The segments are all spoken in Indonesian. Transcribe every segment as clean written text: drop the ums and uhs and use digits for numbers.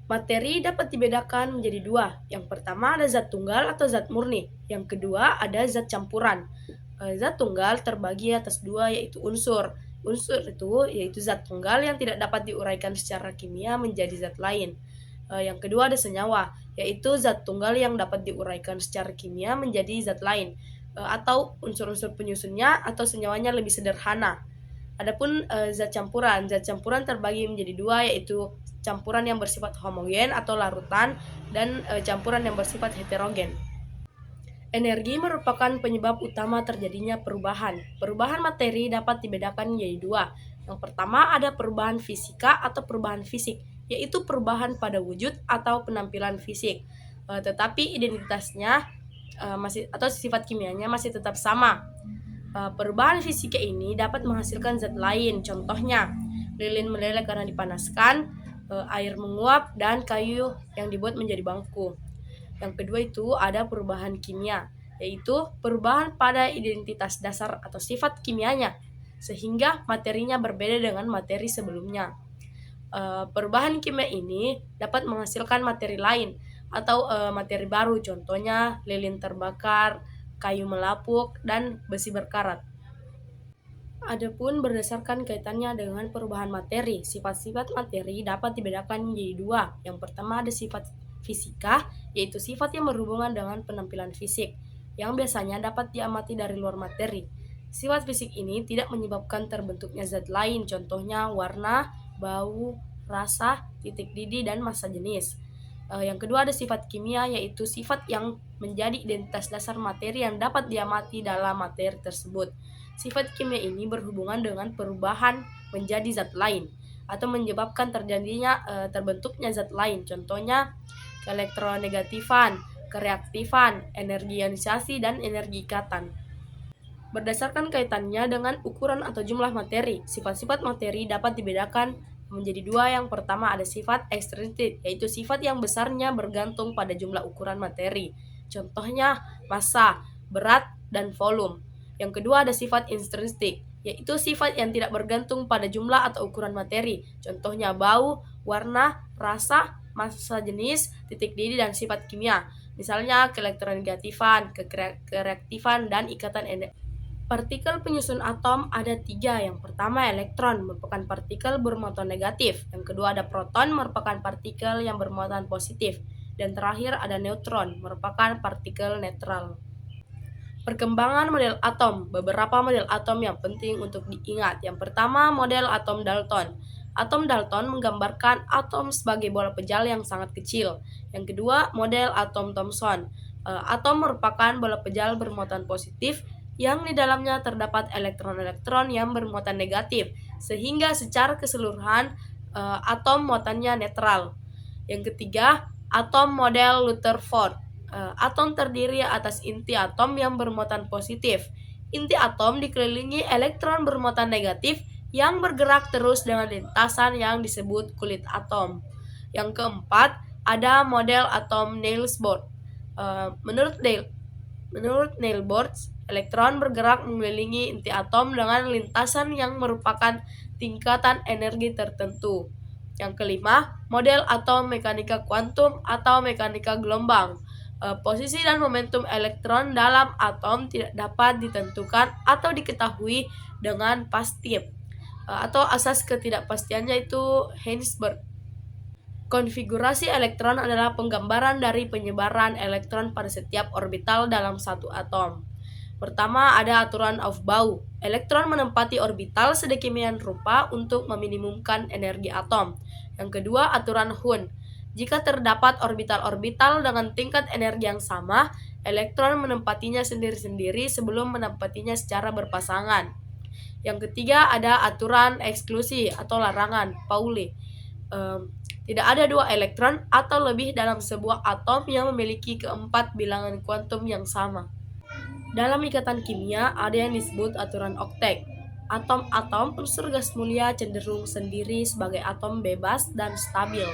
Materi dapat dibedakan menjadi dua. Yang pertama ada zat tunggal atau zat murni. Yang kedua ada zat campuran. Zat tunggal terbagi atas dua yaitu unsur. Unsur itu yaitu zat tunggal yang tidak dapat diuraikan secara kimia menjadi zat lain. Yang kedua ada senyawa, yaitu zat tunggal yang dapat diuraikan secara kimia menjadi zat lain. Atau unsur-unsur penyusunnya atau senyawanya lebih sederhana. Adapun zat campuran terbagi menjadi dua yaitu campuran yang bersifat homogen atau larutan dan campuran yang bersifat heterogen. Energi merupakan penyebab utama terjadinya perubahan. Perubahan materi dapat dibedakan menjadi dua. Yang pertama ada perubahan fisika atau perubahan fisik, yaitu perubahan pada wujud atau penampilan fisik. Tetapi identitasnya masih atau sifat kimianya masih tetap sama. Perubahan fisika ini dapat menghasilkan zat lain, contohnya lilin meleleh karena dipanaskan, air menguap, dan kayu yang dibuat menjadi bangku. Yang kedua itu ada perubahan kimia, yaitu perubahan pada identitas dasar atau sifat kimianya, sehingga materinya berbeda dengan materi sebelumnya. Perubahan kimia ini dapat menghasilkan materi lain atau materi baru, contohnya lilin terbakar, kayu melapuk, dan besi berkarat. Adapun berdasarkan kaitannya dengan perubahan materi, sifat-sifat materi dapat dibedakan menjadi dua. Yang pertama ada sifat fisika, yaitu sifat yang berhubungan dengan penampilan fisik, yang biasanya dapat diamati dari luar materi. Sifat fisik ini tidak menyebabkan terbentuknya zat lain, contohnya warna, bau, rasa, titik didih, dan massa jenis. Yang kedua ada sifat kimia, yaitu sifat yang menjadi identitas dasar materi yang dapat diamati dalam materi tersebut. Sifat kimia ini berhubungan dengan perubahan menjadi zat lain atau menyebabkan terbentuknya zat lain. Contohnya keelektronegatifan, kereaktifan, energi ionisasi, dan energi ikatan. Berdasarkan kaitannya dengan ukuran atau jumlah materi, sifat-sifat materi dapat dibedakan menjadi dua. Yang pertama ada sifat ekstrinsik, yaitu sifat yang besarnya bergantung pada jumlah ukuran materi. Contohnya massa, berat, dan volume. Yang kedua ada sifat intrinsik, yaitu sifat yang tidak bergantung pada jumlah atau ukuran materi. Contohnya bau, warna, rasa, massa jenis, titik didih, dan sifat kimia. Misalnya keelektronegatifan, kereaktifan, dan ikatan partikel penyusun atom ada tiga. Yang pertama elektron, merupakan partikel bermuatan negatif. Yang kedua ada proton, merupakan partikel yang bermuatan positif. Dan terakhir ada neutron, merupakan partikel netral. Perkembangan model atom. Beberapa model atom yang penting untuk diingat. Yang pertama, model atom Dalton. Atom Dalton menggambarkan atom sebagai bola pejal yang sangat kecil. Yang kedua, model atom Thomson. Atom merupakan bola pejal bermuatan positif yang di dalamnya terdapat elektron-elektron yang bermuatan negatif, sehingga secara keseluruhan atom muatannya netral. Yang ketiga, atom model Rutherford. Atom terdiri atas inti atom yang bermuatan positif. Inti atom dikelilingi elektron bermuatan negatif yang bergerak terus dengan lintasan yang disebut kulit atom. Yang keempat, ada model atom Niels Bohr. Menurut Niels Bohr, elektron bergerak mengelilingi inti atom dengan lintasan yang merupakan tingkatan energi tertentu. Yang kelima, model atom mekanika kuantum atau mekanika gelombang. Posisi dan momentum elektron dalam atom tidak dapat ditentukan atau diketahui dengan pasti, atau asas ketidakpastiannya itu Heisenberg. Konfigurasi elektron adalah penggambaran dari penyebaran elektron pada setiap orbital dalam satu atom. Pertama ada aturan Aufbau. Elektron menempati orbital sedemikian rupa untuk meminimumkan energi atom. Yang kedua aturan Hund. Jika terdapat orbital-orbital dengan tingkat energi yang sama, elektron menempatinya sendiri-sendiri sebelum menempatinya secara berpasangan. Yang ketiga ada aturan eksklusi atau larangan Pauli. Tidak ada dua elektron atau lebih dalam sebuah atom yang memiliki keempat bilangan kuantum yang sama. Dalam ikatan kimia ada yang disebut aturan oktet. Atom-atom unsur gas mulia cenderung sendiri sebagai atom bebas dan stabil.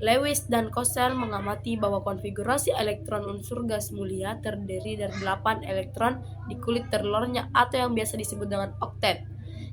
Lewis dan Kossel mengamati bahwa konfigurasi elektron unsur gas mulia terdiri dari 8 elektron di kulit terluarnya atau yang biasa disebut dengan oktet.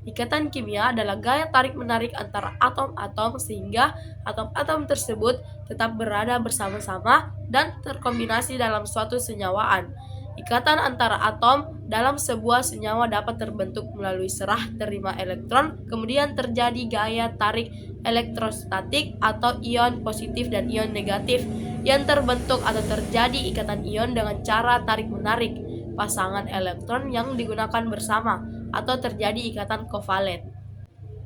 Ikatan kimia adalah gaya tarik-menarik antara atom-atom sehingga atom-atom tersebut tetap berada bersama-sama dan terkombinasi dalam suatu senyawaan. Ikatan antara atom dalam sebuah senyawa dapat terbentuk melalui serah terima elektron, kemudian terjadi gaya tarik elektrostatik atau ion positif dan ion negatif yang terbentuk atau terjadi ikatan ion dengan cara tarik-menarik pasangan elektron yang digunakan bersama atau terjadi ikatan kovalen.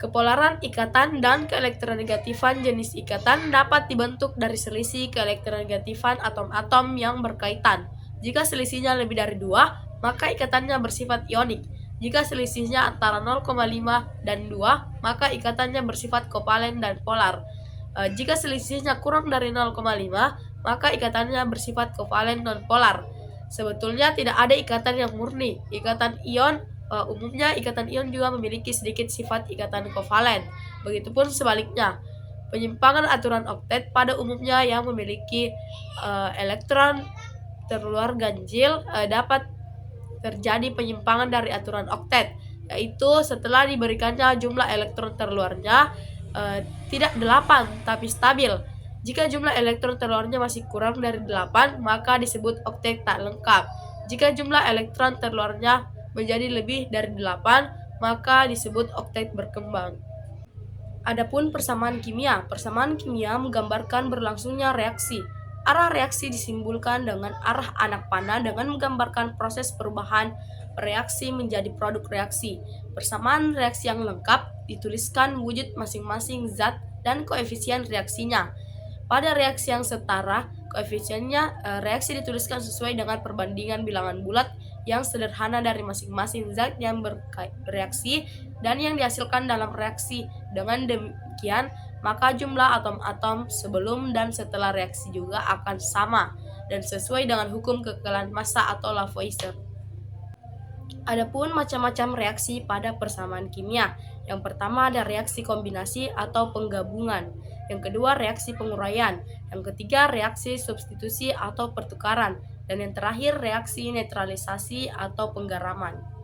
Kepolaran ikatan dan keelektronegatifan jenis ikatan dapat dibentuk dari selisih keelektronegatifan atom-atom yang berkaitan. Jika selisihnya lebih dari 2, maka ikatannya bersifat ionik. Jika selisihnya antara 0,5 dan 2, maka ikatannya bersifat kovalen dan polar. Jika selisihnya kurang dari 0,5, maka ikatannya bersifat kovalen non-polar. Sebetulnya tidak ada ikatan yang murni. Ikatan ion umumnya ikatan ion juga memiliki sedikit sifat ikatan kovalen. Begitupun sebaliknya. Penyimpangan aturan oktet pada umumnya yang memiliki elektron terluar ganjil dapat terjadi penyimpangan dari aturan oktet, yaitu setelah diberikannya jumlah elektron terluarnya tidak 8 tapi stabil. Jika jumlah elektron terluarnya masih kurang dari 8, maka disebut oktet tak lengkap. Jika jumlah elektron terluarnya menjadi lebih dari 8, maka disebut oktet berkembang. Adapun persamaan kimia menggambarkan berlangsungnya reaksi. Arah reaksi disimbolkan dengan arah anak panah dengan menggambarkan proses perubahan reaksi menjadi produk reaksi. Persamaan reaksi yang lengkap dituliskan wujud masing-masing zat dan koefisien reaksinya. Pada reaksi yang setara, koefisiennya reaksi dituliskan sesuai dengan perbandingan bilangan bulat yang sederhana dari masing-masing zat yang bereaksi dan yang dihasilkan dalam reaksi. Dengan demikian, maka jumlah atom-atom sebelum dan setelah reaksi juga akan sama dan sesuai dengan hukum kekekalan massa atau Lavoisier. Adapun macam-macam reaksi pada persamaan kimia. Yang pertama ada reaksi kombinasi atau penggabungan. Yang kedua reaksi penguraian. Yang ketiga reaksi substitusi atau pertukaran. Dan yang terakhir reaksi netralisasi atau penggaraman.